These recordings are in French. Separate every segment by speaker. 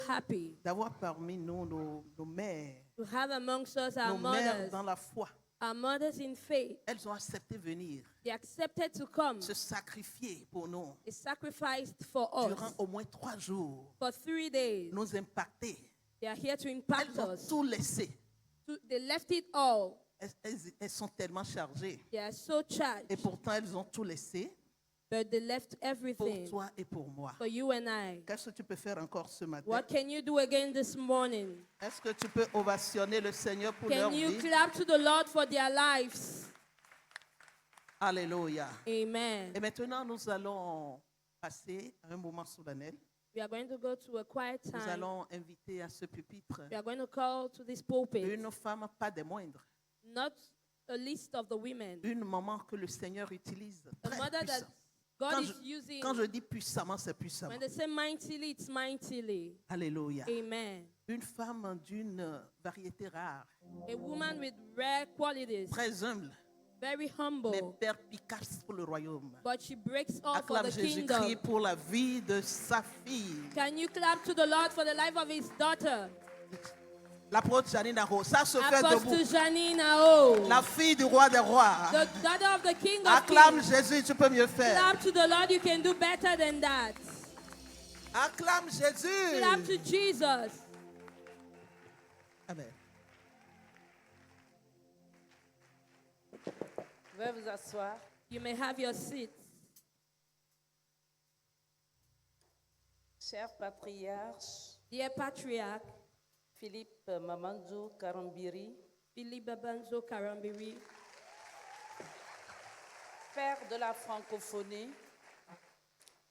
Speaker 1: happy
Speaker 2: d'avoir parmi nous nos mères,
Speaker 1: to have amongst us our
Speaker 2: nos mères
Speaker 1: mothers,
Speaker 2: dans la foi.
Speaker 1: our mothers in faith.
Speaker 2: Elles ont accepté venir
Speaker 1: They accepted to come.
Speaker 2: se sacrifier pour nous
Speaker 1: They sacrificed for
Speaker 2: durant
Speaker 1: us
Speaker 2: au moins 3 jours,
Speaker 1: for 3 days.
Speaker 2: nous impacter.
Speaker 1: They are here to impact
Speaker 2: Elles ont
Speaker 1: us.
Speaker 2: tout laissé.
Speaker 1: They left it all.
Speaker 2: Elles sont tellement chargées.
Speaker 1: They are so charged,
Speaker 2: Et pourtant, elles ont tout laissé
Speaker 1: but they left
Speaker 2: pour
Speaker 1: everything
Speaker 2: toi et pour moi.
Speaker 1: for you and I.
Speaker 2: Qu'est-ce que tu peux faire encore ce matin?
Speaker 1: What can you do again this morning?
Speaker 2: Est-ce que tu peux ovationner le Seigneur pour leur
Speaker 1: Can you
Speaker 2: vie?
Speaker 1: clap to the Lord for their lives?
Speaker 2: Alléluia.
Speaker 1: Amen.
Speaker 2: Et maintenant, nous allons passer à un moment solennel.
Speaker 1: We are going to go to a quiet
Speaker 2: Nous
Speaker 1: time.
Speaker 2: allons inviter à ce pupitre
Speaker 1: We are going to call to this pulpit,
Speaker 2: une femme, pas des moindres,
Speaker 1: not a list of the women,
Speaker 2: une maman que le Seigneur utilise
Speaker 1: a
Speaker 2: très
Speaker 1: mother that
Speaker 2: puissamment.
Speaker 1: God
Speaker 2: Quand
Speaker 1: is
Speaker 2: je,
Speaker 1: using.
Speaker 2: quand je dis puissamment, c'est puissamment.
Speaker 1: When they say mightily, it's mightily.
Speaker 2: Alléluia.
Speaker 1: Amen.
Speaker 2: Une femme d'une variété rare,
Speaker 1: A woman with rare qualities,
Speaker 2: très humble,
Speaker 1: very
Speaker 2: mais
Speaker 1: humble,
Speaker 2: perspicace pour le royaume.
Speaker 1: but she breaks all for
Speaker 2: Acclame
Speaker 1: the
Speaker 2: Jésus-Christ
Speaker 1: kingdom.
Speaker 2: pour la vie de sa fille.
Speaker 1: Can you clap to the Lord for the life of his daughter?
Speaker 2: L'apôtre Janine Aro, ça se fait
Speaker 1: Apostle
Speaker 2: debout.
Speaker 1: Janine Ao,
Speaker 2: La fille du roi des rois.
Speaker 1: the daughter of the King of
Speaker 2: Acclame
Speaker 1: Kings.
Speaker 2: Jésus, tu peux mieux faire.
Speaker 1: Clap to the Lord, you can do better than that.
Speaker 2: Acclame Jésus.
Speaker 1: Clap to Jesus.
Speaker 2: Amen.
Speaker 3: Veuillez vous asseoir.
Speaker 1: You may have your seats.
Speaker 3: Cher patriarche
Speaker 1: Dear Patriarch
Speaker 3: Philippe Mamadou Karambiri,
Speaker 1: Philippe Babanzo Karambiri,
Speaker 3: père de la francophonie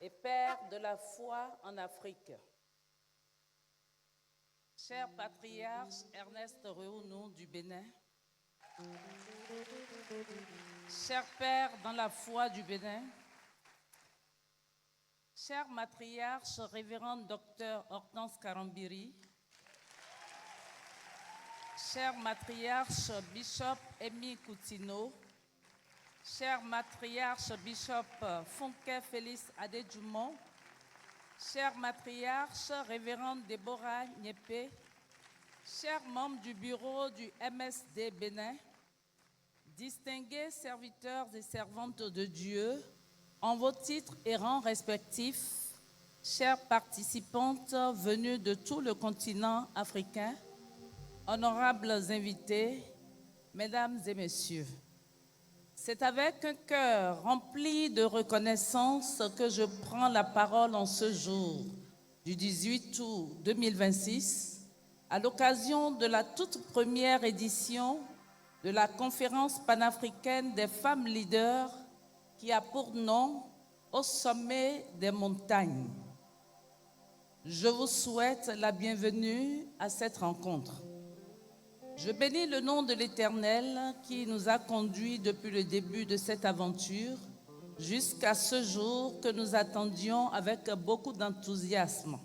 Speaker 3: et père de la foi en Afrique. Cher patriarche Ernest Réaunou du Bénin, cher père dans la foi du Bénin, cher matriarche révérende docteur Hortense Karambiri, cher matriarche Bishop Amy Koutino, cher matriarche Bishop Fonke Félix Adedjumon, cher matriarche révérende Déborah Niépé, chers membres du bureau du MSD Bénin, distingués serviteurs et servantes de Dieu, en vos titres et rangs respectifs, chères participantes venues de tout le continent africain, honorables invités, mesdames et messieurs, c'est avec un cœur rempli de reconnaissance que je prends la parole en ce jour du 18 août 2026, à l'occasion de la toute première édition de la conférence panafricaine des femmes leaders qui a pour nom Au sommet des montagnes. Je vous souhaite la bienvenue à cette rencontre. Je bénis le nom de l'Éternel qui nous a conduits depuis le début de cette aventure jusqu'à ce jour que nous attendions avec beaucoup d'enthousiasme.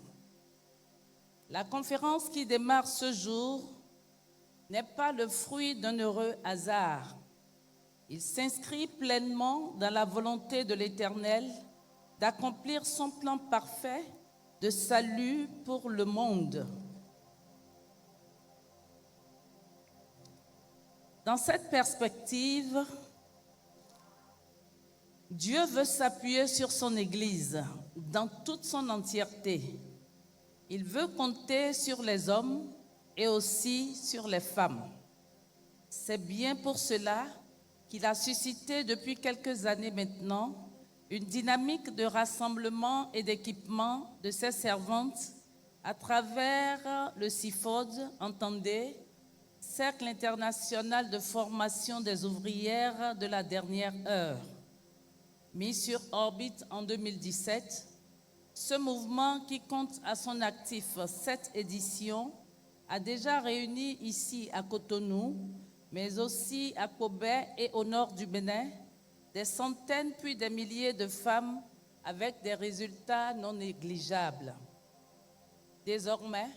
Speaker 3: La conférence qui démarre ce jour n'est pas le fruit d'un heureux hasard. Il s'inscrit pleinement dans la volonté de l'Éternel d'accomplir son plan parfait de salut pour le monde. Dans cette perspective, Dieu veut s'appuyer sur son Église dans toute son entièreté. Il veut compter sur les hommes et aussi sur les femmes. C'est bien pour cela qu'il a suscité depuis quelques années maintenant une dynamique de rassemblement et d'équipement de ses servantes à travers le CIFOD, entendez, Cercle international de formation des ouvrières de la dernière heure. Mis sur orbite en 2017, ce mouvement qui compte à son actif 7 éditions a déjà réuni ici à Cotonou, mais aussi à Kobe et au nord du Bénin, des centaines puis des milliers de femmes avec des résultats non négligeables. Désormais,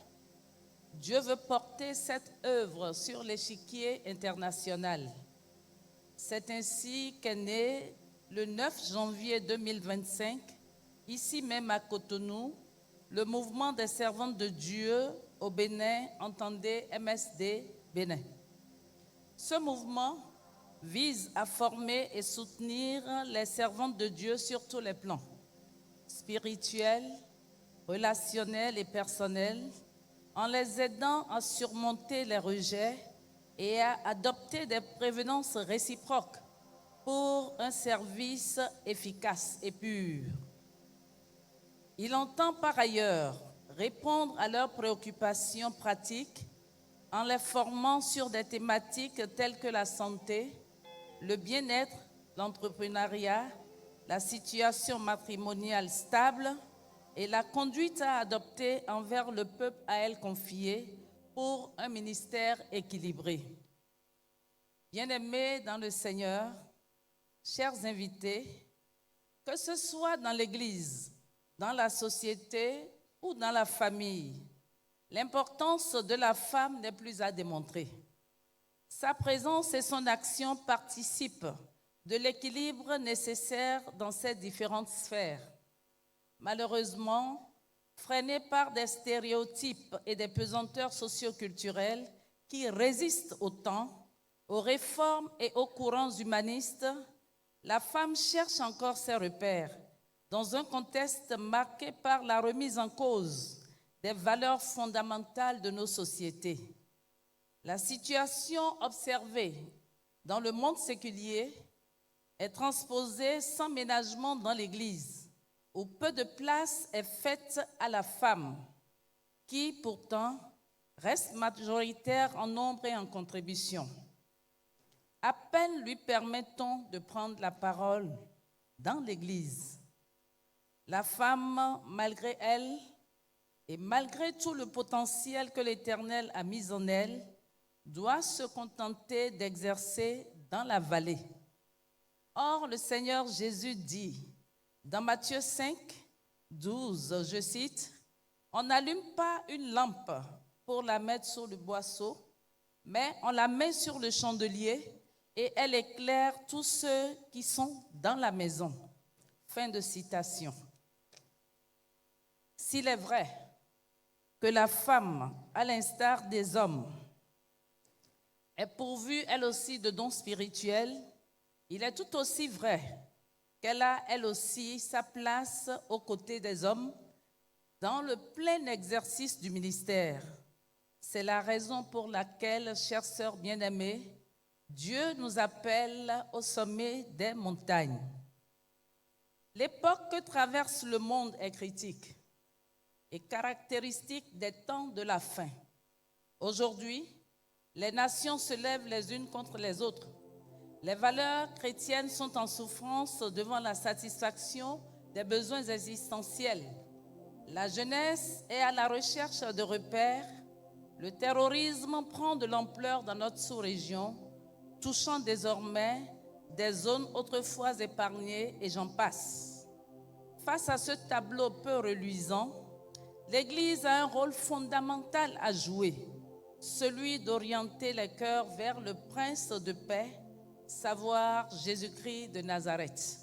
Speaker 3: Dieu veut porter cette œuvre sur l'échiquier international. C'est ainsi qu'est né, le 9 janvier 2025, ici même à Cotonou, le mouvement des servantes de Dieu au Bénin, entendez MSD Bénin. Ce mouvement vise à former et soutenir les servantes de Dieu sur tous les plans, spirituels, relationnels et personnels, en les aidant à surmonter les rejets et à adopter des prévenances réciproques pour un service efficace et pur. Il entend par ailleurs répondre à leurs préoccupations pratiques en les formant sur des thématiques telles que la santé, le bien-être, l'entrepreneuriat, la situation matrimoniale stable et la conduite à adopter envers le peuple à elle confié pour un ministère équilibré. Bien-aimés dans le Seigneur, chers invités, que ce soit dans l'Église, dans la société ou dans la famille, l'importance de la femme n'est plus à démontrer. Sa présence et son action participent de l'équilibre nécessaire dans ces différentes sphères. Malheureusement, freinée par des stéréotypes et des pesanteurs socioculturelles qui résistent au temps, aux réformes et aux courants humanistes, la femme cherche encore ses repères dans un contexte marqué par la remise en cause des valeurs fondamentales de nos sociétés. La situation observée dans le monde séculier est transposée sans ménagement dans l'Église, où peu de place est faite à la femme, qui pourtant reste majoritaire en nombre et en contribution. À peine lui permet-on de prendre la parole dans l'Église. La femme, malgré elle, et malgré tout le potentiel que l'Éternel a mis en elle, doit se contenter d'exercer dans la vallée. Or, le Seigneur Jésus dit, dans Matthieu 5, 12, je cite, « On n'allume pas une lampe pour la mettre sur le boisseau, mais on la met sur le chandelier et elle éclaire tous ceux qui sont dans la maison. » Fin de citation. S'il est vrai que la femme, à l'instar des hommes, est pourvue elle aussi de dons spirituels, il est tout aussi vrai qu'elle a elle aussi sa place aux côtés des hommes dans le plein exercice du ministère. C'est la raison pour laquelle, chères sœurs bien-aimées, Dieu nous appelle au sommet des montagnes. L'époque que traverse le monde est critique et caractéristique des temps de la fin. Aujourd'hui, les nations se lèvent les unes contre les autres. Les valeurs chrétiennes sont en souffrance devant la satisfaction des besoins existentiels. La jeunesse est à la recherche de repères. Le terrorisme prend de l'ampleur dans notre sous-région, touchant désormais des zones autrefois épargnées et j'en passe. Face à ce tableau peu reluisant, l'Église a un rôle fondamental à jouer, celui d'orienter les cœurs vers le Prince de paix, savoir Jésus-Christ de Nazareth.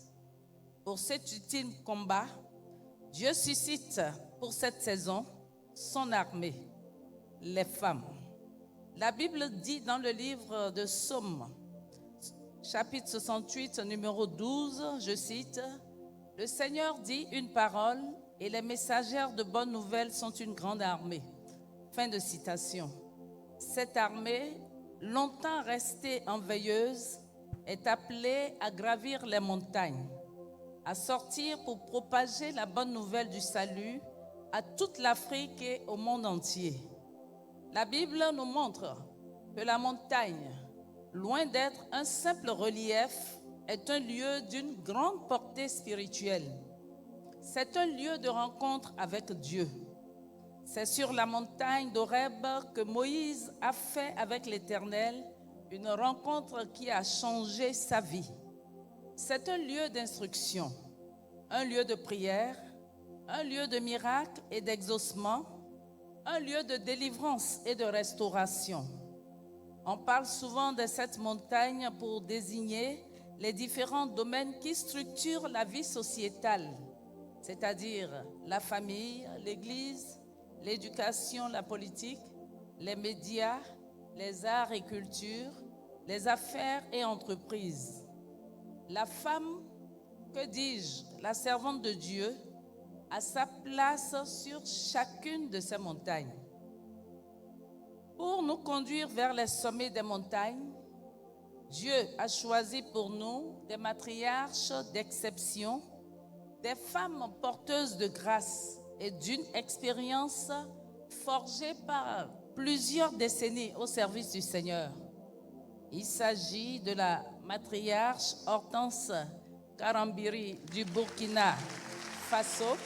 Speaker 3: Pour cet ultime combat, Dieu suscite pour cette saison son armée, les femmes. La Bible dit dans le livre de Psaume, chapitre 68, numéro 12, je cite, « Le Seigneur dit une parole et les messagères de bonnes nouvelles sont une grande armée. » Fin de citation. Cette armée, longtemps restée en veilleuse, est appelée à gravir les montagnes, à sortir pour propager la bonne nouvelle du salut à toute l'Afrique et au monde entier. La Bible nous montre que la montagne, loin d'être un simple relief, est un lieu d'une grande portée spirituelle. C'est un lieu de rencontre avec Dieu. C'est sur la montagne d'Horeb que Moïse a fait avec l'Éternel une rencontre qui a changé sa vie. C'est un lieu d'instruction, un lieu de prière, un lieu de miracle et d'exaucement, un lieu de délivrance et de restauration. On parle souvent de cette montagne pour désigner les différents domaines qui structurent la vie sociétale. c'est-à-dire la famille, l'Église, l'éducation, la politique, les médias, les arts et cultures, les affaires et entreprises. La femme, que dis-je, la servante de Dieu, a sa place sur chacune de ces montagnes. Pour nous conduire vers les sommets des montagnes, Dieu a choisi pour nous des matriarches d'exception, des femmes porteuses de grâce et d'une expérience forgée par plusieurs décennies au service du Seigneur. Il s'agit de la matriarche Hortense Karambiri du Burkina Faso,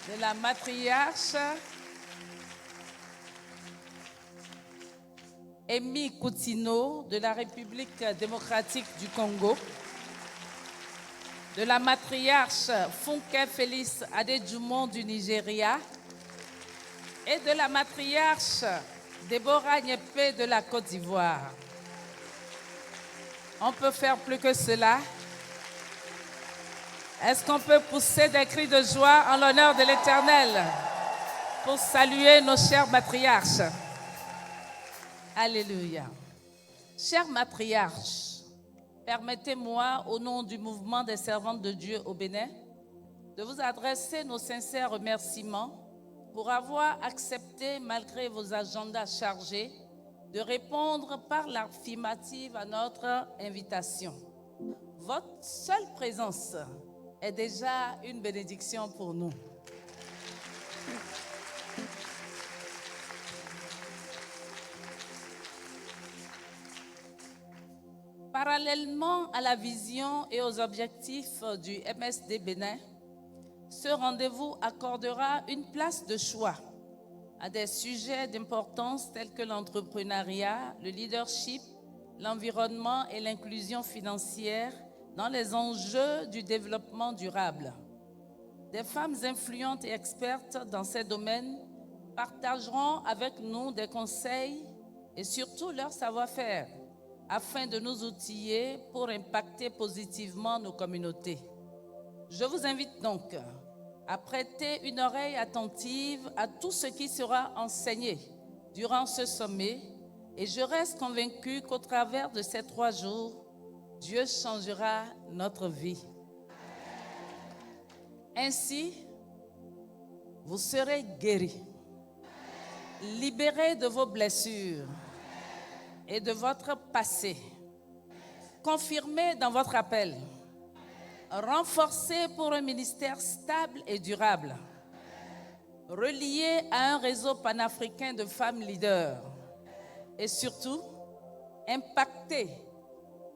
Speaker 3: de la matriarche Emi Koutino de la République démocratique du Congo, de la matriarche Funke Félix Adedjumon du Nigeria et de la matriarche Déborah Niepé de la Côte d'Ivoire. On peut faire plus que cela. Est-ce qu'on peut pousser des cris de joie en l'honneur de l'Éternel pour saluer nos chers matriarches? Alléluia. Chers matriarches, permettez-moi, au nom du mouvement des servantes de Dieu au Bénin, de vous adresser nos sincères remerciements pour avoir accepté, malgré vos agendas chargés, de répondre par l'affirmative à notre invitation. Votre seule présence est déjà une bénédiction pour nous. Parallèlement à la vision et aux objectifs du MSD Bénin, ce rendez-vous accordera une place de choix à des sujets d'importance tels que l'entrepreneuriat, le leadership, l'environnement et l'inclusion financière dans les enjeux du développement durable. Des femmes influentes et expertes dans ces domaines partageront avec nous des conseils et surtout leur savoir-faire afin de nous outiller pour impacter positivement nos communautés. Je vous invite donc à prêter une oreille attentive à tout ce qui sera enseigné durant ce sommet et je reste convaincue qu'au travers de ces 3 jours, Dieu changera notre vie. Ainsi, vous serez guéris, libérés de vos blessures et de votre passé, confirmés dans votre appel, renforcés pour un ministère stable et durable, reliés à un réseau panafricain de femmes leaders et surtout impactés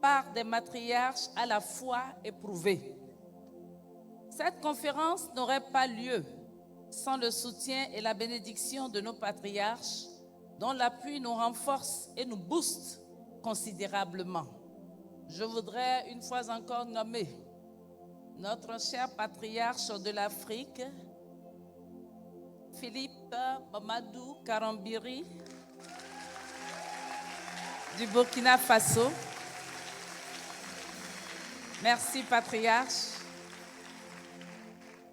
Speaker 3: par des matriarches à la fois éprouvés. Cette conférence n'aurait pas lieu sans le soutien et la bénédiction de nos patriarches, dont l'appui nous renforce et nous booste considérablement. Je voudrais une fois encore nommer notre cher patriarche de l'Afrique, Philippe Mamadou Karambiri du Burkina Faso. Merci, patriarche.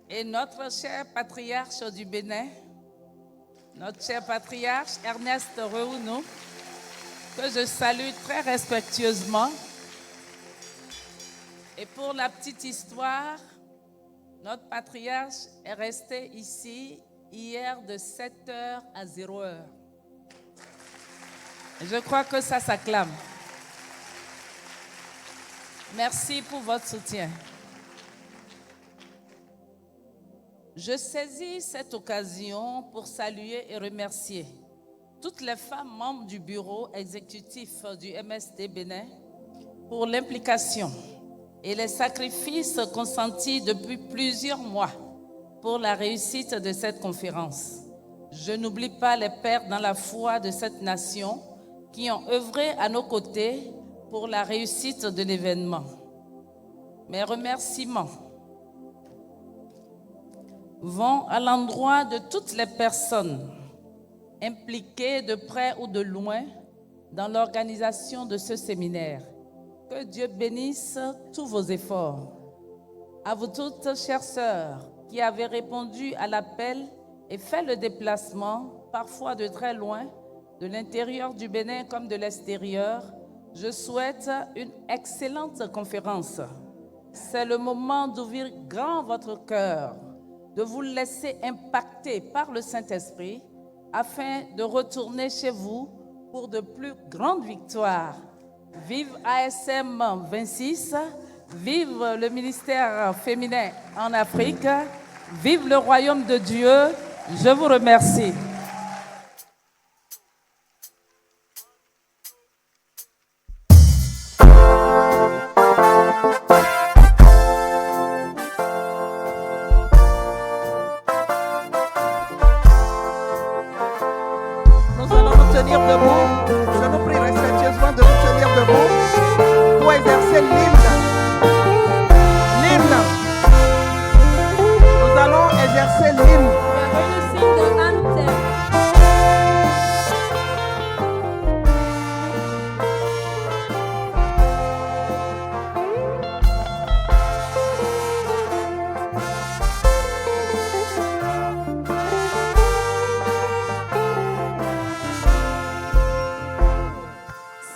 Speaker 3: Et notre cher patriarche du Bénin, notre cher patriarche Ernest Rehounou, que je salue très respectueusement. Et pour la petite histoire, notre patriarche est resté ici hier de 7h à 0h. Je crois que ça s'acclame. Merci pour votre soutien. Je saisis cette occasion pour saluer et remercier toutes les femmes membres du bureau exécutif du MSD Bénin pour l'implication et les sacrifices consentis depuis plusieurs mois pour la réussite de cette conférence. Je n'oublie pas les pères dans la foi de cette nation qui ont œuvré à nos côtés pour la réussite de l'événement. Mes remerciements vont à l'endroit de toutes les personnes impliquées de près ou de loin dans l'organisation de ce séminaire. Que Dieu bénisse tous vos efforts À vous toutes, chères sœurs, qui avez répondu à l'appel et fait le déplacement, parfois de très loin, de l'intérieur du Bénin comme de l'extérieur, je souhaite une excellente conférence. C'est le moment d'ouvrir grand votre cœur, de vous laisser impacter par le Saint-Esprit afin de retourner chez vous pour de plus grandes victoires. Vive ASM 26, vive le ministère féminin en Afrique, vive le royaume de Dieu. Je vous remercie.
Speaker 2: Nous allons nous tenir debout. Je nous prie respectueusement de nous tenir debout pour exercer l'hymne. L'hymne. Nous allons exercer l'hymne.
Speaker 1: We are going to sing the anthem.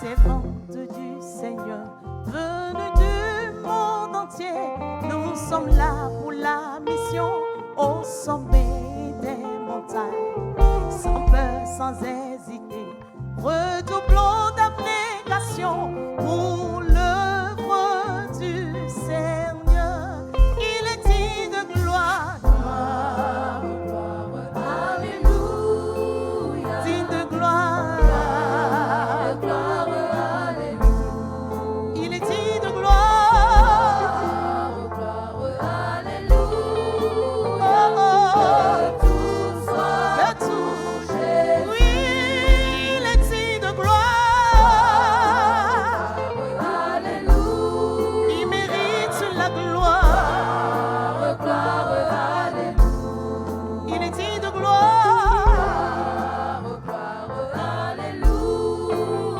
Speaker 4: Servantes du Seigneur, venus du monde entier, nous sommes là pour la mission au sommet des montagnes. Sans peur, sans hésiter, redoublons d'abnégation pour l'œuvre du Seigneur. Il est digne de gloire. Alléluia. Digne de gloire. Il est digne de gloire. Oh, oh. Que tout, oui, il est digne de gloire. Il mérite la gloire. Il est digne de gloire.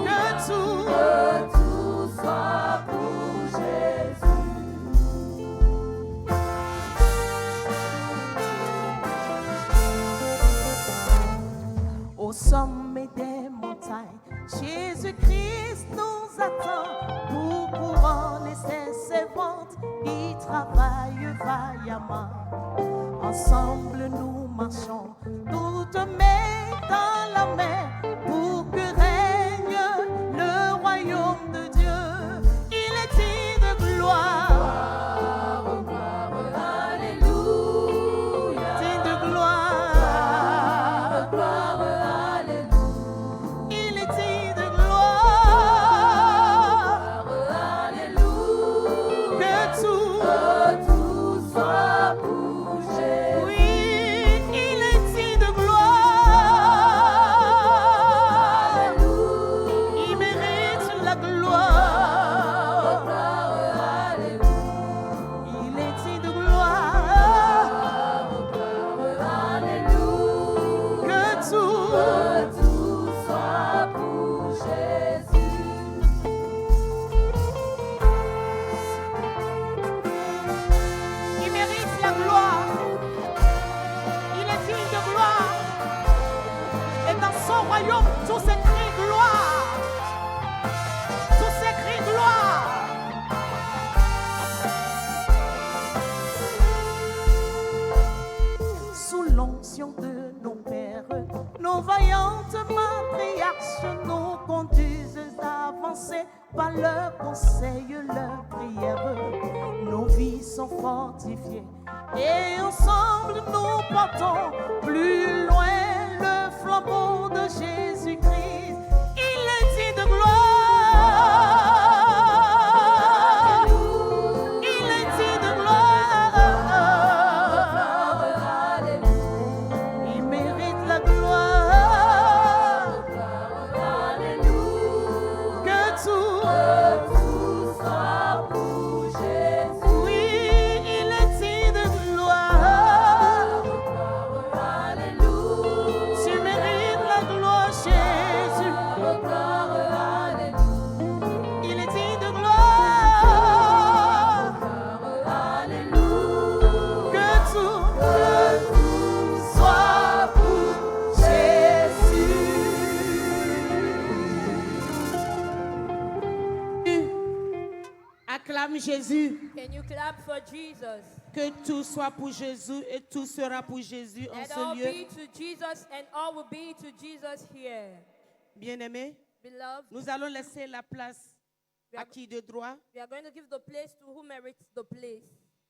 Speaker 4: Que tout soit pour Jésus. Au sommet des montagnes, Jésus-Christ nous attend pour couronner ses servantes qui travaillent vaillamment. Ensemble nous marchons, toutes mains dans la main, pour que règne le royaume de Dieu. Il est digne de gloire. Digne de gloire. Il est digne de gloire. Que tout soit pour Jésus. Oui, il est digne de gloire. Il mérite la gloire. Il est digne de gloire. Que tout soit pour Jésus. Il mérite la gloire. Il est digne de gloire. Et dans son royaume, tout s'écrit gloire. Tout s'écrit gloire. Sous l'onction de nos pères, nos vaillantes matriarches nous conduisent à avancer par leur conseil, leur prière. Nos vies sont fortifiées et ensemble nous portons plus loin le flambeau de Jésus-Christ. Il est digne de gloire. Il est digne de gloire. Il mérite la gloire. Que tout soit pour Jésus. Oui, il est digne de gloire. acclame Jésus.
Speaker 1: Can you clap for Jesus?
Speaker 4: Que tout soit pour Jésus et tout sera pour Jésus en
Speaker 1: Let all
Speaker 4: ce lieu.
Speaker 1: be to Jesus and all will be to Jesus here.
Speaker 4: Bien-aimés,
Speaker 1: Beloved,
Speaker 4: nous allons laisser la place à qui de droit.
Speaker 1: we are going to give the place to who merits the place.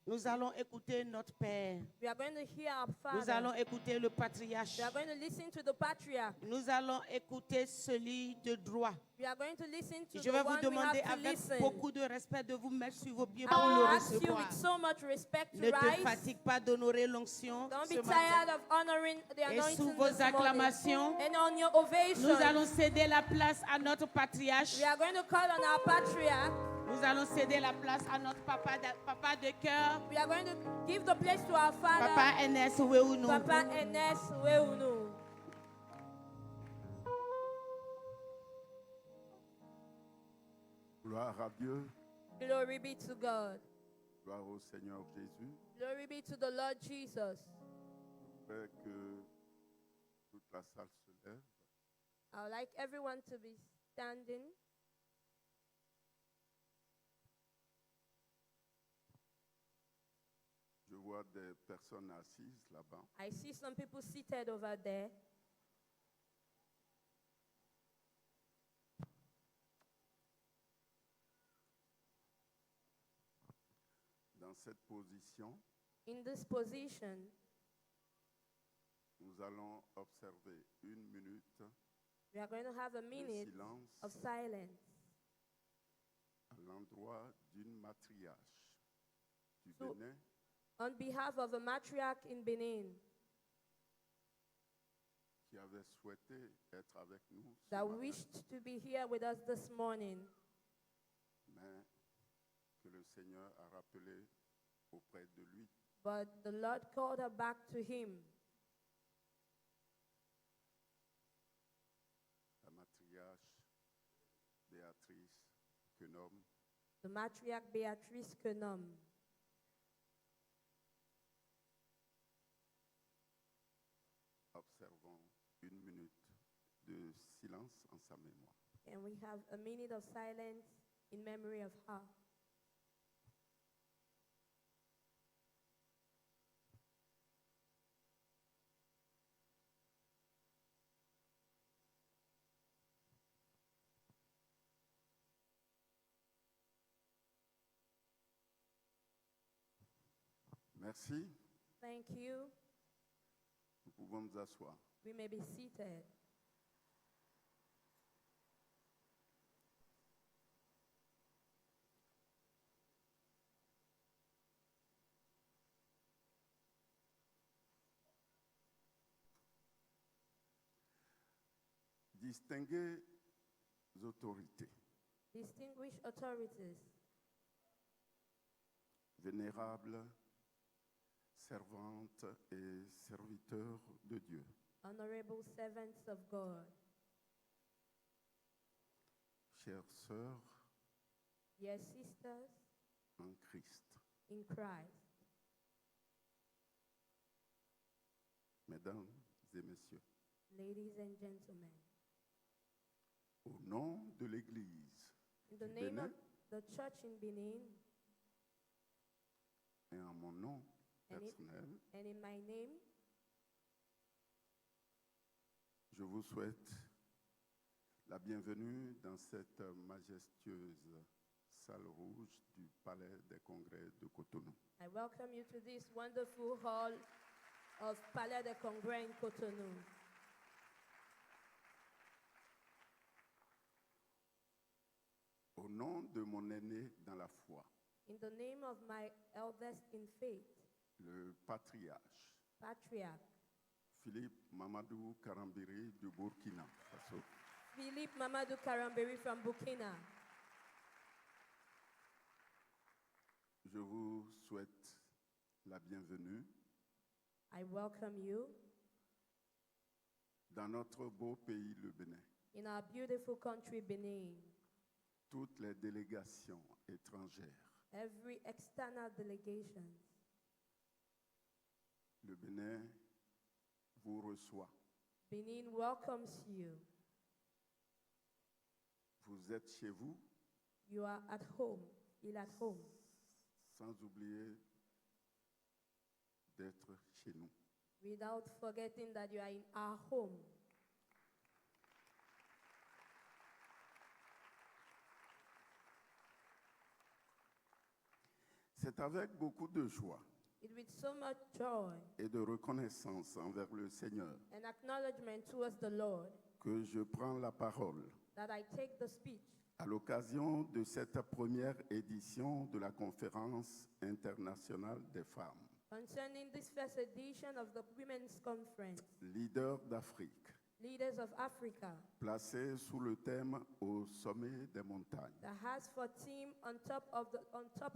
Speaker 4: Nous allons écouter notre Père.
Speaker 1: We are going to hear our
Speaker 4: Nous
Speaker 1: Father.
Speaker 4: allons écouter le patriarche.
Speaker 1: We are going to listen to the patriarch.
Speaker 4: Nous allons écouter celui de droit.
Speaker 1: We are going to listen to
Speaker 4: Je
Speaker 1: the
Speaker 4: vais vous
Speaker 1: one we
Speaker 4: demander
Speaker 1: have to
Speaker 4: avec
Speaker 1: listen.
Speaker 4: beaucoup de respect de vous mettre sur vos pieds
Speaker 1: I
Speaker 4: pour le
Speaker 1: will ask you
Speaker 4: recevoir.
Speaker 1: with so much respect to
Speaker 4: Ne te
Speaker 1: rise.
Speaker 4: fatigue pas d'honorer l'onction
Speaker 1: Don't
Speaker 4: ce
Speaker 1: be
Speaker 4: matin.
Speaker 1: tired of honoring the
Speaker 4: Et sous
Speaker 1: anointing
Speaker 4: vos
Speaker 1: this morning.
Speaker 4: acclamations,
Speaker 1: And on your
Speaker 4: nous
Speaker 1: ovation,
Speaker 4: allons céder la place à notre patriarche.
Speaker 1: we are going to call on our patriarch.
Speaker 4: Nous allons céder la place à notre papa de cœur,
Speaker 1: We are going to give the place to our father,
Speaker 4: Papa Ernest Weunou.
Speaker 1: Papa Ernest Weunou.
Speaker 5: Gloire à Dieu,
Speaker 1: Glory be to God.
Speaker 5: gloire au Seigneur Jésus.
Speaker 1: Glory be to the Lord Jesus.
Speaker 5: J'aimerais que toute la salle se lève.
Speaker 1: I would like everyone to be standing.
Speaker 5: Je vois des personnes assises là-bas.
Speaker 1: I see some people seated over there.
Speaker 5: Dans cette position,
Speaker 1: In this position,
Speaker 5: nous allons observer 1 minute
Speaker 1: we are going to have a
Speaker 5: de
Speaker 1: minute
Speaker 5: silence
Speaker 1: of silence
Speaker 5: à l'endroit d'une matriarche du
Speaker 1: So-
Speaker 5: Bénin
Speaker 1: on behalf of a matriarch in Benin
Speaker 5: qui avait souhaité être avec nous ce
Speaker 1: that
Speaker 5: matin,
Speaker 1: wished to be here with us this morning,
Speaker 5: mais que le Seigneur a rappelé auprès de lui.
Speaker 1: but the Lord called her back to him.
Speaker 5: La matriarche Béatrice Quenom,
Speaker 1: The matriarch Beatrice Kenom.
Speaker 5: observons 1 minute de silence en sa mémoire.
Speaker 1: And we have a minute of silence in memory of her.
Speaker 5: Merci.
Speaker 1: Thank you.
Speaker 5: Nous pouvons nous asseoir.
Speaker 1: We may be seated.
Speaker 5: Distinguées autorités,
Speaker 1: Distinguished authorities,
Speaker 5: vénérables servantes et serviteurs de Dieu,
Speaker 1: honorable servants of God,
Speaker 5: chères sœurs
Speaker 1: dear sisters
Speaker 5: en Christ,
Speaker 1: in Christ,
Speaker 5: mesdames et messieurs,
Speaker 1: ladies and gentlemen,
Speaker 5: au nom de l'Église
Speaker 1: in the
Speaker 5: du
Speaker 1: name
Speaker 5: Bénin
Speaker 1: of the church in Benin
Speaker 5: et en mon nom
Speaker 1: And it-
Speaker 5: personnel,
Speaker 1: and in my name,
Speaker 5: je vous souhaite la bienvenue dans cette majestueuse salle rouge du Palais des Congrès de Cotonou.
Speaker 1: I welcome you to this wonderful hall of Palais de Congrès in Cotonou.
Speaker 5: Au nom de mon aîné dans la foi,
Speaker 1: In the name of my eldest in faith,
Speaker 5: le patriarche
Speaker 1: patriarch
Speaker 5: Philippe Mamadou Karambiri du Burkina Faso,
Speaker 1: Philippe Mamadou Karamberi from Burkina,
Speaker 5: je vous souhaite la bienvenue
Speaker 1: I welcome you
Speaker 5: dans notre beau pays, le Bénin.
Speaker 1: in our beautiful country, Benin.
Speaker 5: Toutes les délégations étrangères,
Speaker 1: Every external delegation,
Speaker 5: le Bénin vous reçoit.
Speaker 1: Benin welcomes you.
Speaker 5: Vous êtes chez vous
Speaker 1: You are at home. feel at home,
Speaker 5: sans oublier d'être chez nous.
Speaker 1: without forgetting that you are in our home.
Speaker 5: C'est avec beaucoup de joie
Speaker 1: It's with so much joy
Speaker 5: et de reconnaissance envers le Seigneur
Speaker 1: and acknowledgement towards the Lord
Speaker 5: que je prends la parole
Speaker 1: that I take the speech
Speaker 5: à l'occasion de cette première édition de la Conférence internationale des femmes,
Speaker 1: concerning this first edition of the Women's Conference,
Speaker 5: leaders d'Afrique,
Speaker 1: Leaders of Africa,
Speaker 5: placée sous le thème Au sommet des montagnes.
Speaker 1: that has for theme on top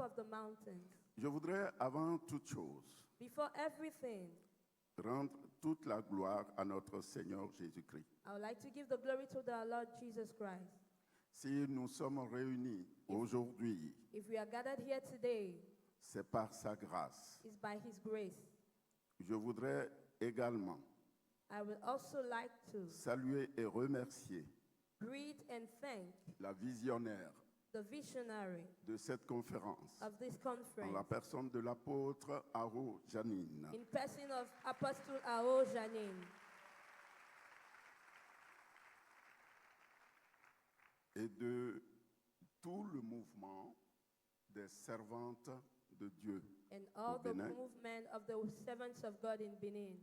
Speaker 1: of the mountains.
Speaker 5: Je voudrais avant toute chose
Speaker 1: Before everything,
Speaker 5: rendre toute la gloire à notre Seigneur Jésus-Christ.
Speaker 1: I would like to give the glory to the Lord Jesus Christ.
Speaker 5: Si nous sommes réunis aujourd'hui,
Speaker 1: If we are gathered here today,
Speaker 5: c'est par sa grâce.
Speaker 1: it's by His grace.
Speaker 5: Je voudrais également
Speaker 1: I would also like to
Speaker 5: saluer et remercier
Speaker 1: greet and thank
Speaker 5: la visionnaire
Speaker 1: the visionary
Speaker 5: de cette conférence,
Speaker 1: of this
Speaker 5: en la
Speaker 1: conference,
Speaker 5: personne de l'apôtre Aro Janine,
Speaker 1: in person of Apostle Ao Janine,
Speaker 5: et de tout le mouvement des servantes de Dieu
Speaker 1: and all the
Speaker 5: Benin.
Speaker 1: movement of the servants of God in Benin,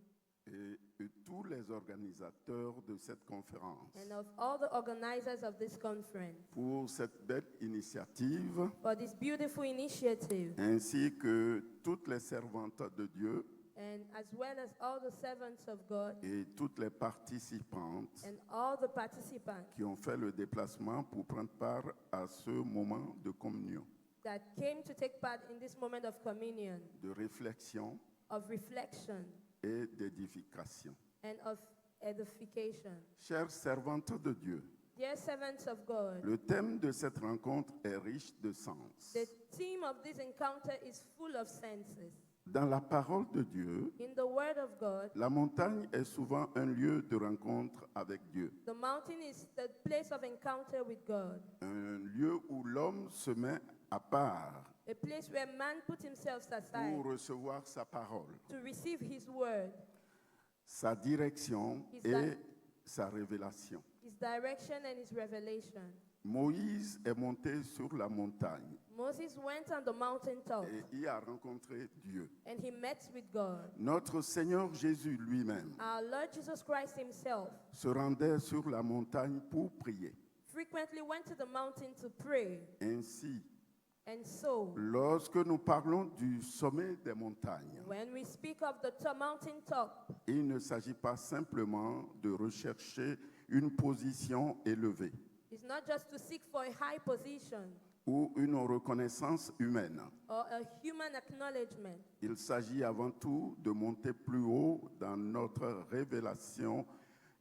Speaker 5: et tous les organisateurs de cette conférence
Speaker 1: and of all the organizers of this conference,
Speaker 5: pour cette belle initiative,
Speaker 1: for this beautiful initiative,
Speaker 5: ainsi que toutes les servantes de Dieu
Speaker 1: and as well as all the servants of God
Speaker 5: et toutes les participantes
Speaker 1: and all the participants
Speaker 5: qui ont fait le déplacement pour prendre part à ce moment de communion,
Speaker 1: that came to take part in this moment of communion,
Speaker 5: de réflexion
Speaker 1: of reflection,
Speaker 5: et d'édification.
Speaker 1: and of edification.
Speaker 5: Chères servantes de Dieu,
Speaker 1: Dear servants of God,
Speaker 5: le thème de cette rencontre est riche de sens.
Speaker 1: the theme of this encounter is full of senses.
Speaker 5: Dans la parole de Dieu,
Speaker 1: In the Word of God,
Speaker 5: la montagne est souvent un lieu de rencontre avec Dieu,
Speaker 1: the mountain is the place of encounter with God,
Speaker 5: un lieu où l'homme se met à part
Speaker 1: a place where man puts himself aside
Speaker 5: pour recevoir sa parole,
Speaker 1: to receive His Word,
Speaker 5: sa direction
Speaker 1: Is
Speaker 5: et
Speaker 1: that-
Speaker 5: sa révélation.
Speaker 1: His direction and His revelation.
Speaker 5: Moïse est monté sur la montagne
Speaker 1: Moses went on the mountaintop
Speaker 5: et y a rencontré Dieu.
Speaker 1: and he met with God.
Speaker 5: Notre Seigneur Jésus lui-même
Speaker 1: Our Lord Jesus Christ Himself
Speaker 5: se rendait sur la montagne pour prier.
Speaker 1: frequently went to the mountain to pray.
Speaker 5: Ainsi,
Speaker 1: And so,
Speaker 5: lorsque nous parlons du sommet des montagnes,
Speaker 1: when we speak of the mountaintop,
Speaker 5: il ne s'agit pas simplement de rechercher une position élevée
Speaker 1: it's not just to seek for a high position
Speaker 5: ou une reconnaissance humaine.
Speaker 1: or a human acknowledgement.
Speaker 5: Il s'agit avant tout de monter plus haut dans notre révélation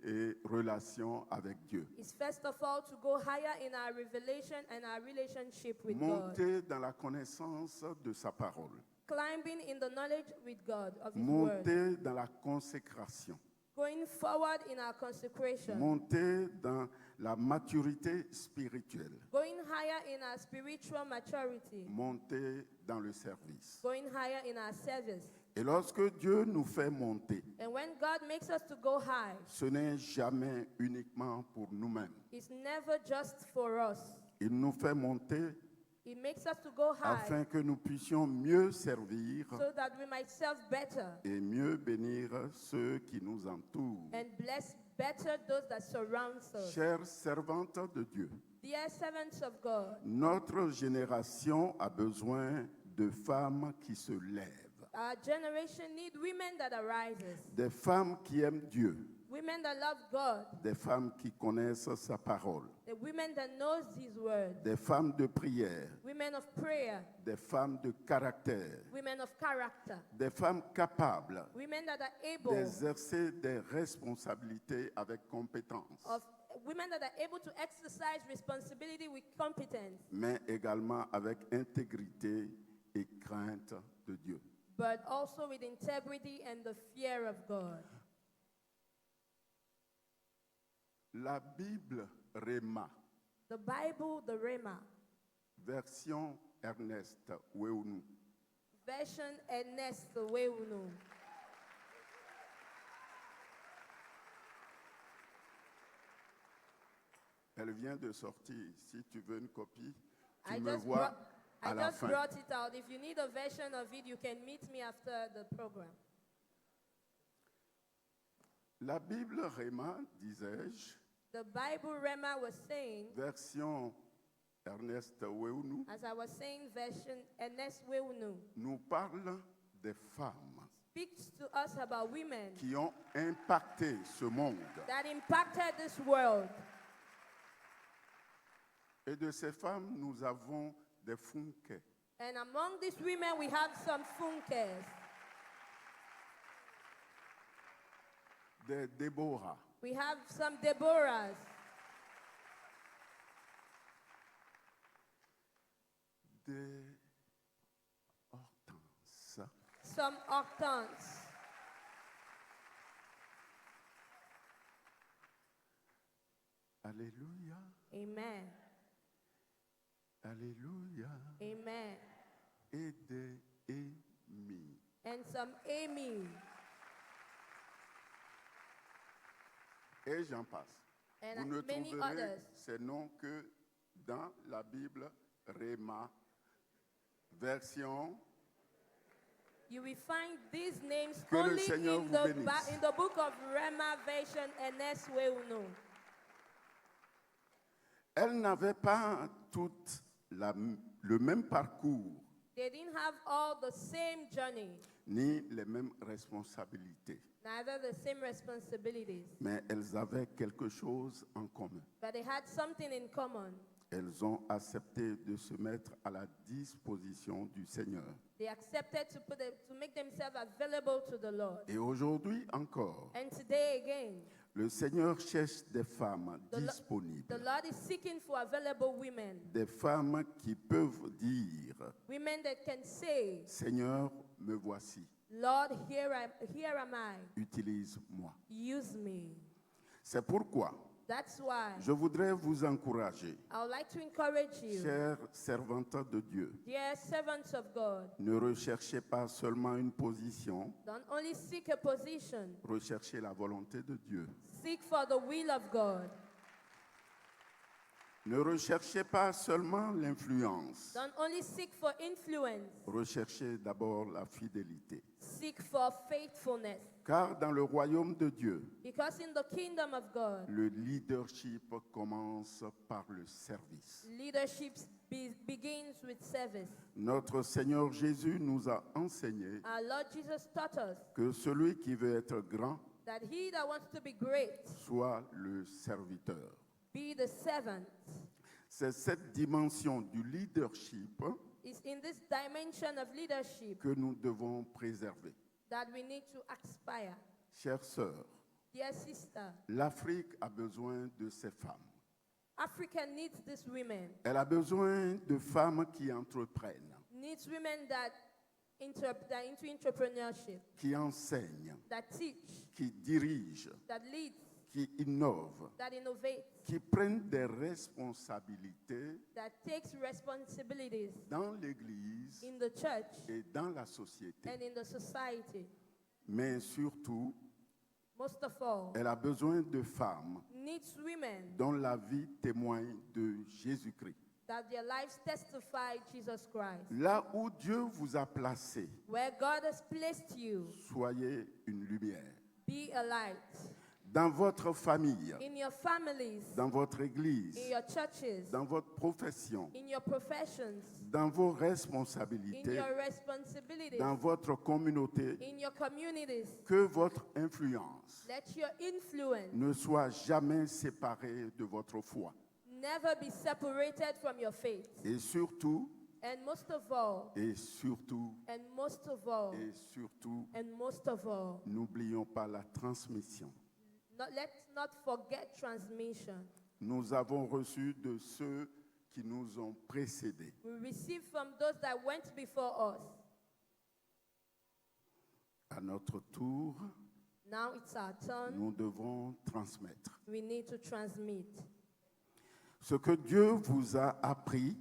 Speaker 5: et relation avec Dieu.
Speaker 1: It's first of all to go higher in our revelation and our relationship with God.
Speaker 5: Monter dans la connaissance de sa parole.
Speaker 1: Climbing in the knowledge with God of His Word.
Speaker 5: Monter dans la consécration.
Speaker 1: Going forward in our consecration.
Speaker 5: Monter dans la maturité spirituelle.
Speaker 1: Going higher in our spiritual maturity.
Speaker 5: Monter dans le service.
Speaker 1: Going higher in our service.
Speaker 5: Et lorsque Dieu nous fait monter,
Speaker 1: And when God makes us to go high,
Speaker 5: ce n'est jamais uniquement pour nous-mêmes.
Speaker 1: it's never just for us.
Speaker 5: Il nous fait monter
Speaker 1: It makes us to go high
Speaker 5: afin que nous puissions mieux servir
Speaker 1: so that we might serve better
Speaker 5: et mieux bénir ceux qui nous entourent.
Speaker 1: and bless better those that surround us.
Speaker 5: Chères servantes de Dieu,
Speaker 1: Dear servants of God,
Speaker 5: notre génération a besoin de femmes qui se lèvent,
Speaker 1: our generation need women that arises,
Speaker 5: des femmes qui aiment Dieu,
Speaker 1: women that love God,
Speaker 5: des femmes qui connaissent sa parole,
Speaker 1: the women that knows His Word,
Speaker 5: des femmes de prière,
Speaker 1: women of prayer,
Speaker 5: des femmes de caractère,
Speaker 1: women of character,
Speaker 5: des femmes capables
Speaker 1: women that are able
Speaker 5: d'exercer des responsabilités avec compétence,
Speaker 1: of women that are able to exercise responsibility with competence,
Speaker 5: mais également avec intégrité et crainte de Dieu.
Speaker 1: but also with integrity and the fear of God.
Speaker 5: La Bible Réma,
Speaker 1: The Bible, the Rhema,
Speaker 5: version Ernest Weounou.
Speaker 1: Version Ernest Weunu.
Speaker 5: Elle vient de sortir. Si tu veux une copie, tu
Speaker 1: I
Speaker 5: me
Speaker 1: just,
Speaker 5: vois
Speaker 1: brought, I
Speaker 5: à la
Speaker 1: just
Speaker 5: fin.
Speaker 1: brought it out. If you need a version of it, you can meet me after the program.
Speaker 5: La Bible Réma, disais-je,
Speaker 1: The Bible Rema was saying,
Speaker 5: version Ernest Weounou,
Speaker 1: as I was saying, version Ernest Weunu
Speaker 5: nous parle des femmes
Speaker 1: speaks to us about women
Speaker 5: qui ont impacté ce monde.
Speaker 1: that impacted this world.
Speaker 5: Et de ces femmes, nous avons des Funke.
Speaker 1: And among these women, we have some Funkes.
Speaker 5: Des Déborah,
Speaker 1: We have some Deborahs,
Speaker 5: des Hortense,
Speaker 1: some Octans.
Speaker 5: Alléluia,
Speaker 1: Amen.
Speaker 5: Alléluia,
Speaker 1: Amen.
Speaker 5: et des Émis.
Speaker 1: And some Amy.
Speaker 5: Et j'en passe.
Speaker 1: And
Speaker 5: Vous ne
Speaker 1: many
Speaker 5: trouverez
Speaker 1: others.
Speaker 5: ces noms que dans la Bible Réma, version
Speaker 1: You will find these names
Speaker 5: Que le
Speaker 1: only
Speaker 5: Seigneur
Speaker 1: in
Speaker 5: vous
Speaker 1: the,
Speaker 5: bénisse.
Speaker 1: in the book of Rema version Ernest Weunu.
Speaker 5: Elles n'avaient pas toutes le même parcours,
Speaker 1: They didn't have all the same journey,
Speaker 5: ni les mêmes responsabilités,
Speaker 1: neither the same responsibilities,
Speaker 5: mais elles avaient quelque chose en commun.
Speaker 1: but they had something in common.
Speaker 5: Elles ont accepté de se mettre à la disposition du Seigneur.
Speaker 1: They accepted to make themselves available to the Lord.
Speaker 5: Et aujourd'hui encore,
Speaker 1: And today again,
Speaker 5: le Seigneur cherche des femmes
Speaker 1: the
Speaker 5: disponibles,
Speaker 1: Lord is seeking for available women,
Speaker 5: des femmes qui peuvent dire,
Speaker 1: women that can say,
Speaker 5: Seigneur, me voici,
Speaker 1: Lord, here am I,
Speaker 5: utilise-moi.
Speaker 1: use me.
Speaker 5: C'est pourquoi
Speaker 1: That's why
Speaker 5: je voudrais vous encourager,
Speaker 1: I would like to encourage you,
Speaker 5: chères servantes de Dieu,
Speaker 1: dear servants of God,
Speaker 5: ne recherchez pas seulement une position,
Speaker 1: don't only seek a position,
Speaker 5: recherchez la volonté de Dieu.
Speaker 1: seek for the will of God.
Speaker 5: Ne recherchez pas seulement l'influence,
Speaker 1: Don't only seek for influence,
Speaker 5: recherchez d'abord la fidélité.
Speaker 1: seek for faithfulness.
Speaker 5: Car dans le royaume de Dieu,
Speaker 1: Because in the kingdom of God,
Speaker 5: le leadership commence par le service.
Speaker 1: leadership begins with service.
Speaker 5: Notre Seigneur Jésus nous a enseigné
Speaker 1: Our Lord Jesus taught us
Speaker 5: que celui qui veut être grand
Speaker 1: that he that wants to be great
Speaker 5: soit le serviteur.
Speaker 1: be the servant.
Speaker 5: C'est cette dimension du leadership
Speaker 1: It's in this dimension of leadership
Speaker 5: que nous devons préserver.
Speaker 1: that we need to aspire.
Speaker 5: Chères sœurs,
Speaker 1: Dear sister,
Speaker 5: l'Afrique a besoin de ces femmes.
Speaker 1: Africa needs these women,
Speaker 5: Elle a besoin de femmes qui entreprennent,
Speaker 1: needs women that are into entrepreneurship,
Speaker 5: qui enseignent,
Speaker 1: that teach,
Speaker 5: qui dirigent,
Speaker 1: that lead,
Speaker 5: qui innovent,
Speaker 1: that innovate,
Speaker 5: qui prennent des responsabilités
Speaker 1: that takes responsibilities
Speaker 5: dans l'Église
Speaker 1: in the church
Speaker 5: et dans la société.
Speaker 1: and in the society.
Speaker 5: Mais surtout,
Speaker 1: Most of all,
Speaker 5: elle a besoin de femmes
Speaker 1: needs women
Speaker 5: dont la vie témoigne de Jésus-Christ.
Speaker 1: that their lives testify Jesus Christ.
Speaker 5: Là où Dieu vous a placé,
Speaker 1: Where God has placed you,
Speaker 5: soyez une lumière.
Speaker 1: be a light.
Speaker 5: Dans votre famille,
Speaker 1: In your families,
Speaker 5: dans votre église,
Speaker 1: in your churches,
Speaker 5: dans votre profession,
Speaker 1: in your professions,
Speaker 5: dans vos
Speaker 1: in
Speaker 5: responsabilités,
Speaker 1: your responsibilities,
Speaker 5: dans votre communauté,
Speaker 1: in your communities.
Speaker 5: que votre influence
Speaker 1: Let your influence
Speaker 5: ne soit jamais séparée de votre foi.
Speaker 1: never be separated from your faith.
Speaker 5: Et surtout,
Speaker 1: And most of all,
Speaker 5: et surtout,
Speaker 1: and most of all,
Speaker 5: et surtout,
Speaker 1: and most of all,
Speaker 5: n'oublions pas la transmission.
Speaker 1: let's not forget transmission.
Speaker 5: Nous avons reçu de ceux qui nous ont précédés.
Speaker 1: We receive from those that went before us.
Speaker 5: À notre tour,
Speaker 1: Now it's our turn.
Speaker 5: nous devons transmettre.
Speaker 1: We need to transmit.
Speaker 5: Ce que Dieu vous a appris,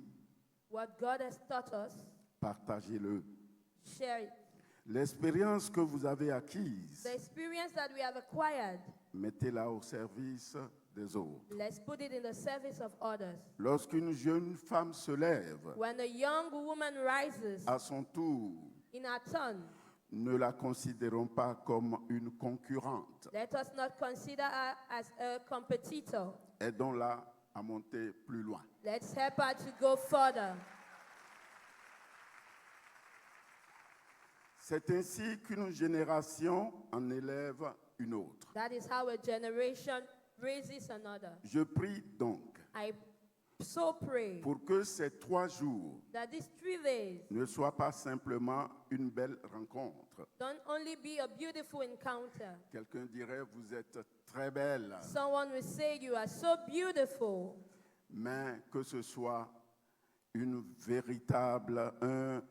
Speaker 1: What God has taught us,
Speaker 5: partagez-le.
Speaker 1: share it.
Speaker 5: L'expérience que vous avez acquise,
Speaker 1: The experience that we have acquired,
Speaker 5: mettez-la au service des autres.
Speaker 1: let's put it in the service of others.
Speaker 5: Lorsqu'une jeune femme se lève,
Speaker 1: When a young woman rises
Speaker 5: à son tour,
Speaker 1: in her turn,
Speaker 5: ne la considérons pas comme une concurrente.
Speaker 1: let us not consider her as a competitor.
Speaker 5: Aidons-la à monter plus loin.
Speaker 1: Let's help her to go further.
Speaker 5: C'est ainsi qu'une génération en élève une autre.
Speaker 1: That is how a generation raises another.
Speaker 5: Je prie donc
Speaker 1: I so pray
Speaker 5: pour que ces 3 jours
Speaker 1: that these 3 days
Speaker 5: ne soient pas simplement une belle rencontre.
Speaker 1: don't only be a beautiful encounter.
Speaker 5: Quelqu'un dirait, vous êtes très belle,
Speaker 1: Someone will say you are so beautiful,
Speaker 5: mais que ce soit un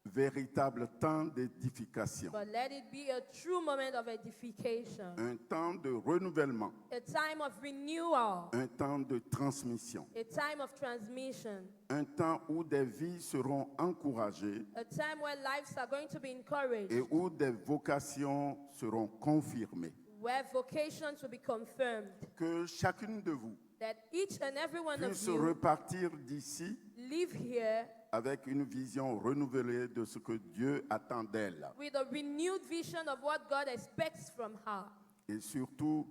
Speaker 5: véritable temps d'édification,
Speaker 1: but let it be a true moment of edification,
Speaker 5: un temps de renouvellement,
Speaker 1: a time of renewal,
Speaker 5: un temps de transmission,
Speaker 1: a time of transmission,
Speaker 5: un temps où des vies seront encouragées
Speaker 1: a time where lives are going to be encouraged,
Speaker 5: et où des vocations seront confirmées.
Speaker 1: where vocations will be confirmed,
Speaker 5: Que chacune de vous
Speaker 1: that each and every one of
Speaker 5: puisse
Speaker 1: you
Speaker 5: repartir d'ici
Speaker 1: live here
Speaker 5: avec une vision renouvelée de ce que Dieu attend d'elle.
Speaker 1: with a renewed vision of what God expects from her.
Speaker 5: Et surtout,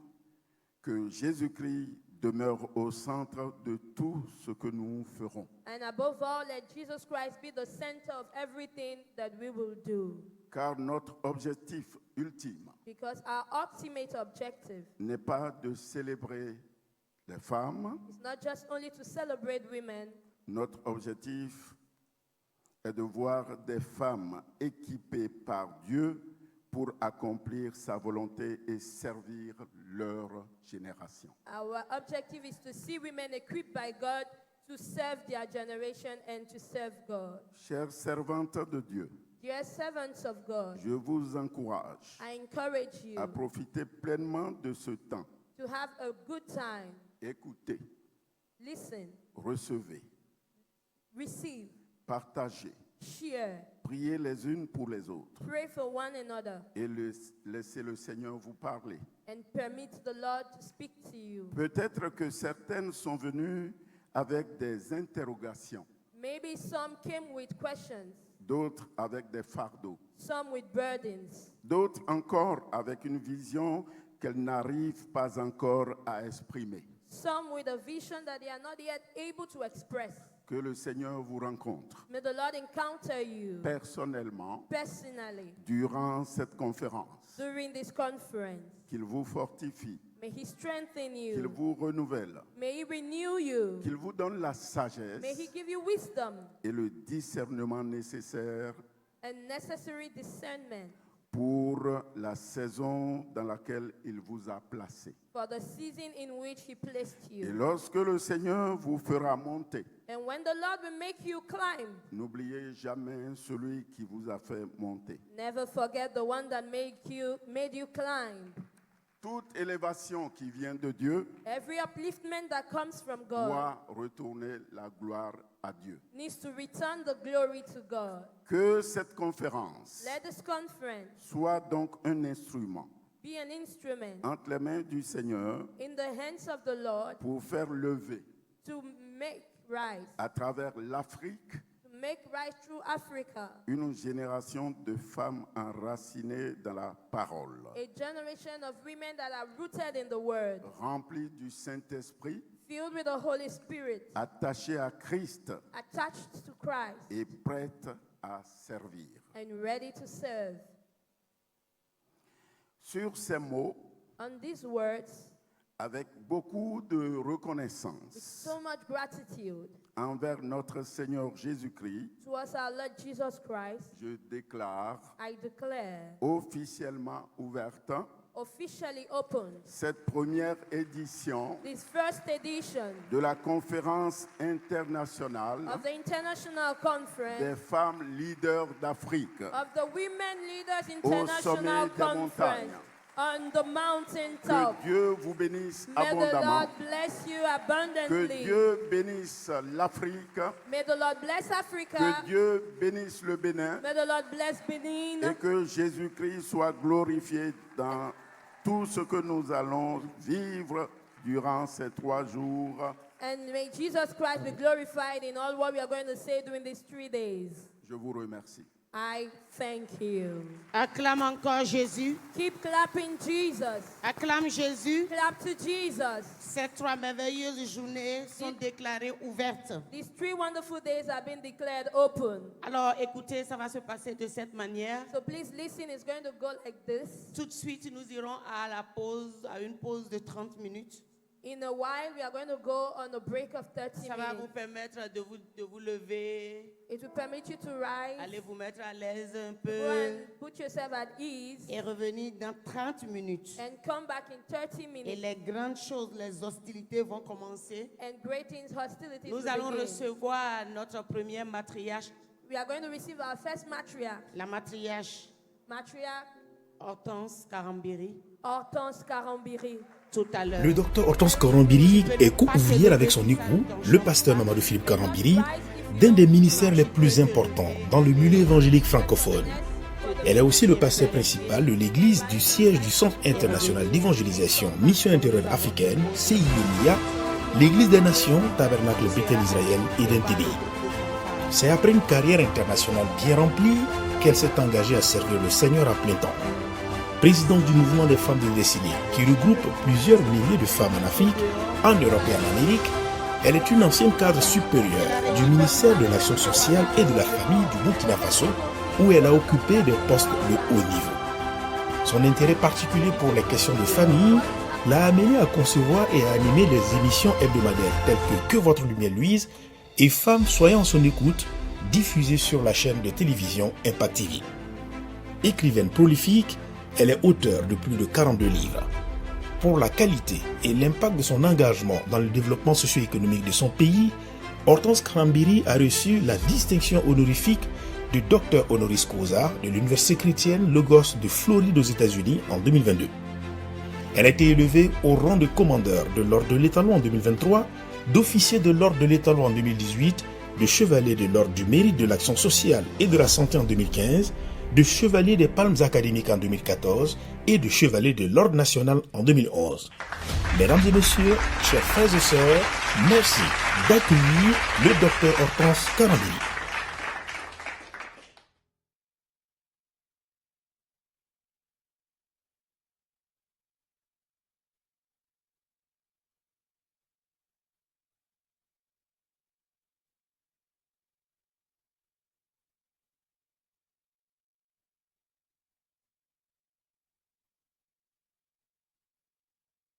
Speaker 5: que Jésus-Christ demeure au centre de tout ce que nous ferons.
Speaker 1: And above all, let Jesus Christ be the center of everything that we will do.
Speaker 5: Car notre objectif ultime
Speaker 1: Because our ultimate objective
Speaker 5: n'est pas de célébrer les femmes.
Speaker 1: is not just only to celebrate women,
Speaker 5: Notre objectif est de voir des femmes équipées par Dieu pour accomplir sa volonté et servir leur génération.
Speaker 1: our objective is to see women equipped by God to serve their generation and to serve God.
Speaker 5: Chères servantes de Dieu,
Speaker 1: Dear servants of God,
Speaker 5: je vous encourage
Speaker 1: I encourage you
Speaker 5: à profiter pleinement de ce temps.
Speaker 1: to have a good time.
Speaker 5: Écoutez,
Speaker 1: Listen,
Speaker 5: recevez,
Speaker 1: receive,
Speaker 5: partagez,
Speaker 1: share,
Speaker 5: priez les unes pour les autres
Speaker 1: pray for one another,
Speaker 5: et laissez le Seigneur vous parler.
Speaker 1: and permit the Lord to speak to you.
Speaker 5: Peut-être que certaines sont venues avec des interrogations,
Speaker 1: Maybe some came with questions,
Speaker 5: d'autres avec des fardeaux,
Speaker 1: some with burdens,
Speaker 5: d'autres encore avec une vision qu'elles n'arrivent pas encore à exprimer.
Speaker 1: some with a vision that they are not yet able to express.
Speaker 5: Que le Seigneur vous rencontre
Speaker 1: May the Lord encounter you
Speaker 5: personnellement
Speaker 1: personally
Speaker 5: durant cette conférence,
Speaker 1: during this conference.
Speaker 5: qu'il vous fortifie,
Speaker 1: May He strengthen
Speaker 5: qu'il
Speaker 1: you.
Speaker 5: vous renouvelle,
Speaker 1: May He renew you.
Speaker 5: qu'il vous donne la sagesse
Speaker 1: May He give you wisdom
Speaker 5: et le discernement nécessaire
Speaker 1: and necessary discernment
Speaker 5: pour la saison dans laquelle il vous a placé.
Speaker 1: for the season in which He placed
Speaker 5: Et
Speaker 1: you.
Speaker 5: lorsque le Seigneur vous fera monter,
Speaker 1: And when the Lord will make you climb,
Speaker 5: n'oubliez jamais celui qui vous a fait monter.
Speaker 1: never forget the one that made you climb.
Speaker 5: Toute élévation qui vient de Dieu
Speaker 1: Every upliftment that comes from God
Speaker 5: doit retourner la gloire à Dieu.
Speaker 1: needs to return the glory to God.
Speaker 5: Que cette conférence
Speaker 1: Let this conference
Speaker 5: soit donc un instrument
Speaker 1: be an instrument
Speaker 5: entre les mains du Seigneur
Speaker 1: in the hands of the Lord
Speaker 5: pour faire lever
Speaker 1: to make rise,
Speaker 5: à travers l'Afrique
Speaker 1: to make rise through Africa
Speaker 5: une génération de femmes enracinées dans la parole,
Speaker 1: a generation of women that are rooted in the Word,
Speaker 5: remplies du Saint-Esprit,
Speaker 1: filled with the Holy Spirit,
Speaker 5: attachées à Christ
Speaker 1: attached to Christ,
Speaker 5: et prêtes à servir.
Speaker 1: and ready to serve.
Speaker 5: Sur ces mots,
Speaker 1: On these words,
Speaker 5: avec beaucoup de
Speaker 1: with
Speaker 5: reconnaissance
Speaker 1: so much gratitude
Speaker 5: envers notre Seigneur Jésus-Christ,
Speaker 1: towards our Lord Jesus Christ,
Speaker 5: je déclare
Speaker 1: I declare
Speaker 5: officiellement ouverte
Speaker 1: officially opened
Speaker 5: cette première édition
Speaker 1: this first edition
Speaker 5: de la conférence internationale
Speaker 1: of the International
Speaker 5: des
Speaker 1: Conference
Speaker 5: femmes leaders d'Afrique
Speaker 1: of the Women Leaders
Speaker 5: au sommet
Speaker 1: International
Speaker 5: des montagnes.
Speaker 1: Conference on the mountaintop.
Speaker 5: Que Dieu vous bénisse
Speaker 1: May the
Speaker 5: abondamment.
Speaker 1: Lord bless you
Speaker 5: Que
Speaker 1: abundantly.
Speaker 5: Dieu bénisse l'Afrique.
Speaker 1: May the Lord bless
Speaker 5: Que
Speaker 1: Africa.
Speaker 5: Dieu bénisse le Bénin.
Speaker 1: May the Lord bless Benin.
Speaker 5: Et que Jésus-Christ soit glorifié dans tout ce que nous allons vivre durant ces 3 jours.
Speaker 1: And may Jesus Christ be glorified in all what we are going to say during these 3 days.
Speaker 5: Je vous remercie.
Speaker 1: I thank you.
Speaker 4: Acclame encore Jésus.
Speaker 1: Keep clapping Jesus.
Speaker 4: Acclame Jésus.
Speaker 1: Clap to Jesus.
Speaker 4: Ces 3 merveilleuses journées sont déclarées ouvertes.
Speaker 1: These 3 wonderful days have been declared open.
Speaker 4: Alors écoutez, ça va se passer de cette manière.
Speaker 1: So please listen, it's going to go like this.
Speaker 4: Tout de suite, nous irons à une pause de 30 minutes.
Speaker 1: In a while, we are going to go on a break of 30
Speaker 4: Ça va vous
Speaker 1: minutes.
Speaker 4: permettre de vous lever,
Speaker 1: It will permit you to rise,
Speaker 4: aller vous mettre à l'aise un
Speaker 1: go
Speaker 4: peu
Speaker 1: and put yourself at ease,
Speaker 4: et revenir dans 30 minutes.
Speaker 1: and come back in 30
Speaker 4: Et
Speaker 1: minutes.
Speaker 4: les grandes choses, les hostilités vont commencer.
Speaker 1: And great things, hostilities
Speaker 4: Nous
Speaker 1: will
Speaker 4: allons
Speaker 1: begin.
Speaker 4: recevoir notre première matriarche,
Speaker 1: We are going to receive our first matriarch,
Speaker 4: la matriarche Hortense Karambiri,
Speaker 1: Hortense Karambiri.
Speaker 4: tout à l'heure.
Speaker 6: Le docteur Hortense Karambiri est co-ouvrière avec son époux, le pasteur Mamadou Philippe Karambiri, d'un des ministères les plus importants dans le milieu évangélique francophone. Elle est aussi le pasteur principal de l'église du siège du Centre international d'évangélisation Mission intérieure africaine, CIMIA, l'église des nations, tabernacle Bethel Israël et d'Entebbe. C'est après une carrière internationale bien remplie qu'elle s'est engagée à servir le Seigneur à plein temps. Présidente du mouvement des femmes de destinée, qui regroupe plusieurs milliers de femmes en Afrique, en Europe et en Amérique, elle est une ancienne cadre supérieure du ministère de l'Action sociale et de la famille du Burkina Faso, où elle a occupé des postes de haut niveau. Son intérêt particulier pour les questions de famille l'a amené à concevoir et à animer des émissions hebdomadaires telles Que votre lumière luise et Femmes soyant en son écoute, diffusées sur la chaîne de télévision Impact TV. Écrivaine prolifique, elle est auteure de plus de 42 livres. Pour la qualité et l'impact de son engagement dans le développement socio-économique de son pays, Hortense Karambiri a reçu la distinction honorifique de Docteur honoris causa de l'Université chrétienne Logos de Floride aux États-Unis en 2022. Elle a été élevée au rang de commandeur de l'Ordre de l'Étalon en 2023, d'officier de l'Ordre de l'Étalon en 2018, de chevalier de l'Ordre du Mérite de l'Action sociale et de la Santé en 2015, de chevalier des Palmes académiques en 2014 et de chevalier de l'Ordre national en 2011. Mesdames et messieurs, chers frères et sœurs, merci d'accueillir le docteur Hortense Karambiri.